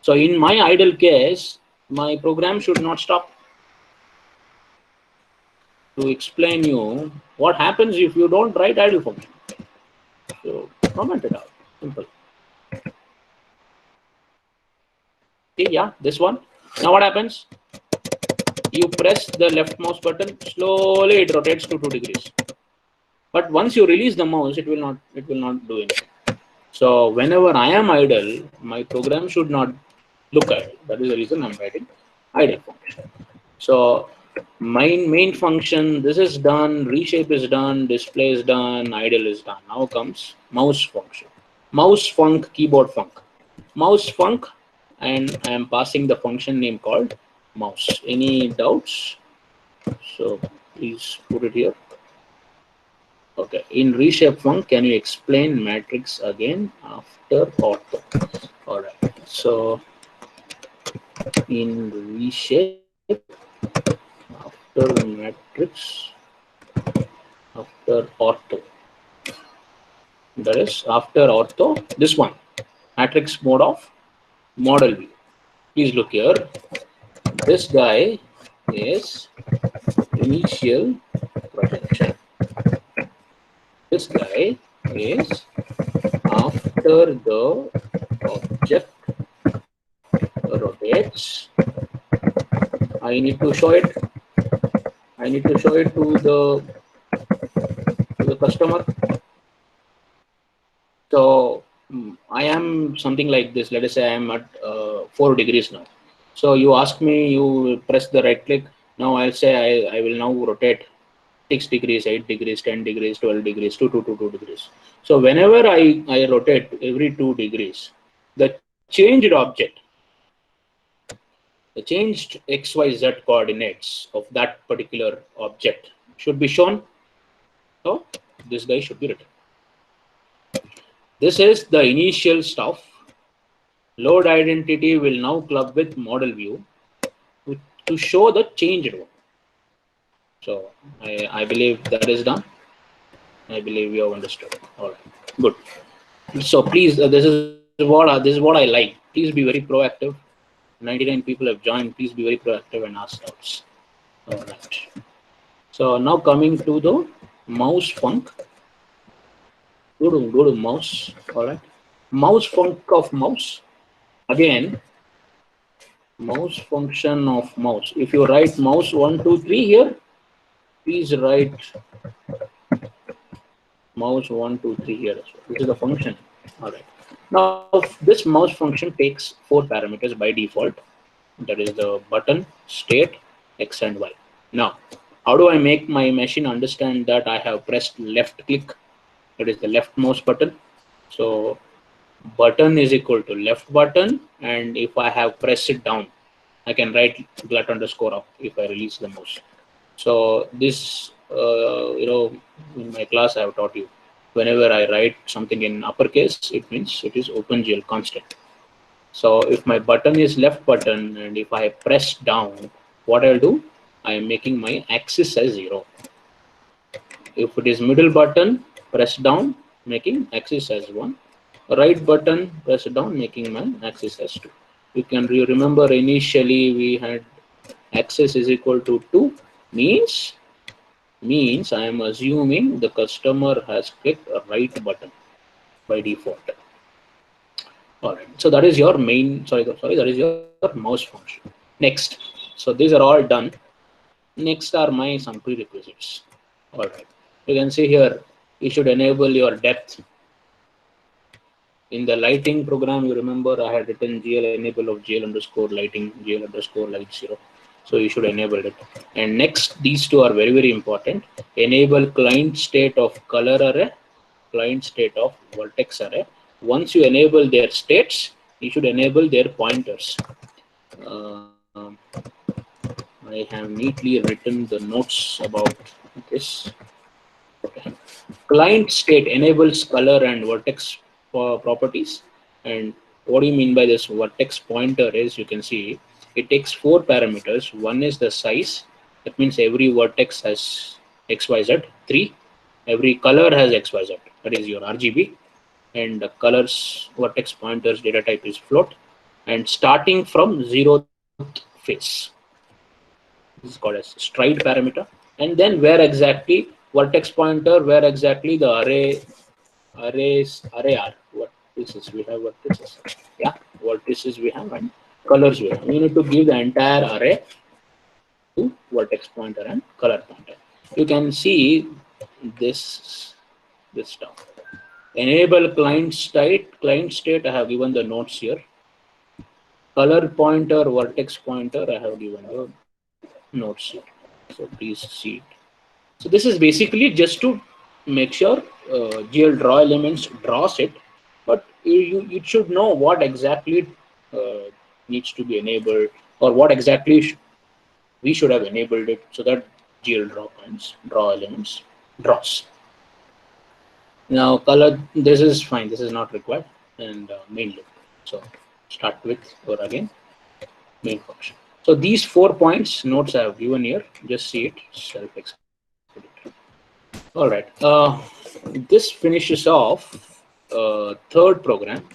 Speaker 1: So in my idle case, my program should not stop. To explain you what happens if you don't write idle function. So comment it out. Simple. See, yeah, this one. Now what happens? You press the left mouse button, slowly it rotates to 2 degrees. But once you release the mouse, it will not do anything. So whenever I am idle, my program should not look idle. That is the reason I'm writing idle function. So main function, this is done, reshape is done, display is done, idle is done. Now comes mouse function. Mouse func, keyboard func. Mouse func, and I am passing the function name called mouse. Any doubts? So please put it here. Okay, in reshape func, can you explain matrix again after ortho? All right, so in reshape after matrix after ortho, that is after ortho, this one, matrix mode of model view. Please look here. This guy is initial projection. This guy is after the object rotates. I need to show it. I need to show it to the customer. So I am something like this. Let us say I am at 4 degrees now. So you ask me, you press the right click. Now I'll say I will now rotate 6 degrees, 8 degrees, 10 degrees, 12 degrees, 2 degrees. So whenever I rotate every 2 degrees, the changed object, the changed XYZ coordinates of that particular object should be shown. So this guy should be written. This is the initial stuff. Load identity will now club with model view to show the changed one. So I believe that is done. I believe you have understood. All right, good. So please, this is what I like. Please be very proactive. 99 people have joined. Please be very proactive and ask doubts. All right. So now coming to the mouse func. Go to mouse. All right. Mouse func of mouse. Again, mouse function of mouse. If you write mouse 1, 2, 3 here, please write mouse 1, 2, 3 here as well. This is the function. All right. Now this mouse function takes 4 parameters by default. That is the button, state, X and Y. Now, how do I make my machine understand that I have pressed left click? That is the left mouse button. So button is equal to left button, and if I have pressed it down, I can write glut underscore up if I release the mouse. So this, in my class I have taught you, whenever I write something in uppercase, it means it is OpenGL constant. So if my button is left button and if I press down, what I'll do, I am making my axis as 0. If it is middle button, press down, making axis as 1. Right button, press down, making my axis as 2. You can remember initially we had access is equal to 2 means I am assuming the customer has clicked a right button by default. All right, so that is your main, that is your mouse function. Next, so these are all done. Next are some prerequisites. All right, you can see here, you should enable your depth. In the lighting program, you remember I had written GL enable of GL underscore lighting, GL underscore light 0. So you should enable it. And next, these two are very, very important. Enable client state of color array, client state of vertex array. Once you enable their states, you should enable their pointers. I have neatly written the notes about this. Okay. Client state enables color and vertex properties. And what do you mean by this vertex pointer is, you can see it takes 4 parameters. One is the size. That means every vertex has XYZ. 3. Every color has XYZ. That is your RGB. And the colors vertex pointers data type is float. And starting from 0th face. This is called as stride parameter. And then where exactly vertex pointer, where exactly the array are. Vertices we have, vertices. Yeah, vertices we have, and colors we have. We need to give the entire array to vertex pointer and color pointer. You can see this stuff. Enable client state. Client state, I have given the notes here. Color pointer, vertex pointer, I have given the notes here. So please see it. So this is basically just to make sure GL draw elements draws it, but you should know what exactly needs to be enabled, or what exactly we should have enabled it, so that GL draw elements draws. Now color, this is fine, this is not required, and main loop. So start with, or again, main function. So these 4 points notes I have given here, just see it, self-explanatory. All right, this finishes off third program,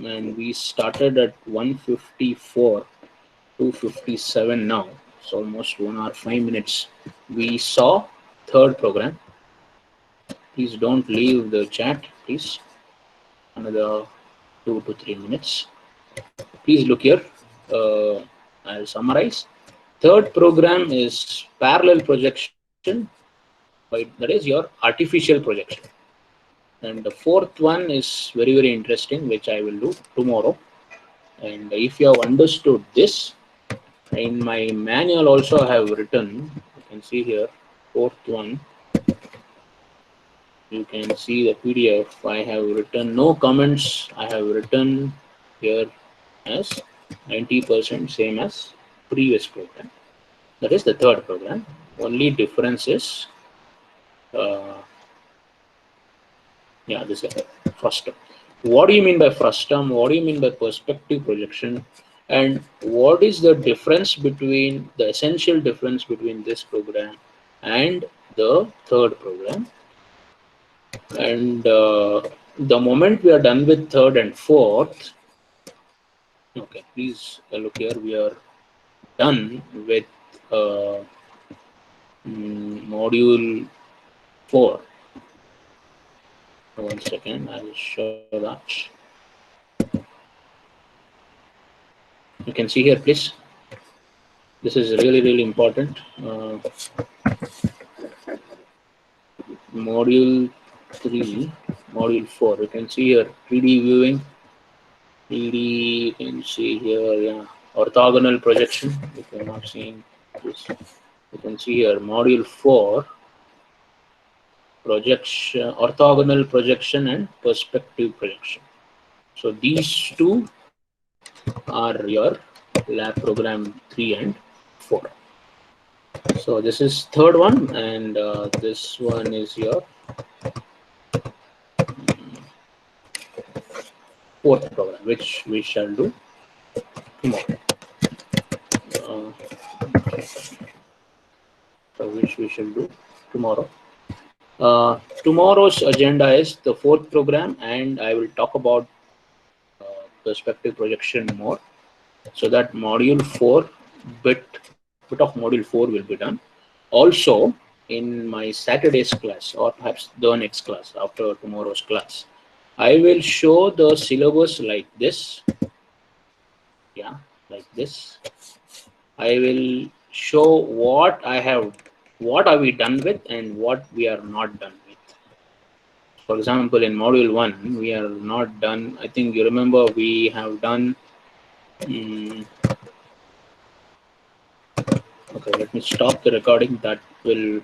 Speaker 1: and we started at 154, 257 now. It's almost 1 hour 5 minutes. We saw third program. Please don't leave the chat, please. Another 2 to 3 minutes. Please look here. I'll summarize. Third program is parallel projection. That is your artificial projection. And the fourth one is very, very interesting, which I will do tomorrow. And if you have understood this, in my manual also I have written, you can see here, fourth one, you can see the PDF. I have written no comments. I have written here as 90% same as previous program. That is the third program. Only difference is, yeah, this is first term. What do you mean by first term? What do you mean by perspective projection? And what is the difference between, the essential difference between this program and the third program? And the moment we are done with third and fourth, okay, please look here, we are done with module 4. 1 second, I will show that. You can see here, please. This is really, really important. Module 3, module 4. You can see here 3D viewing. 3D, you can see here, yeah, orthogonal projection. If you're not seeing this, you can see here module 4. Projection, orthogonal projection and perspective projection. So these two are your lab program 3 and 4. So this is third one, and this one is your fourth program, which we shall do tomorrow. So which we shall do tomorrow. Tomorrow's agenda is the fourth program, and I will talk about perspective projection more, so that module 4 bit bit of module 4 will be done. Also, in my Saturday's class, or perhaps the next class after tomorrow's class, I will show the syllabus like this. Yeah, like this. I will show what are we done with and what we are not done with. For example, in module 1, we are not done. I think you remember we have done. Okay, let me stop the recording. That will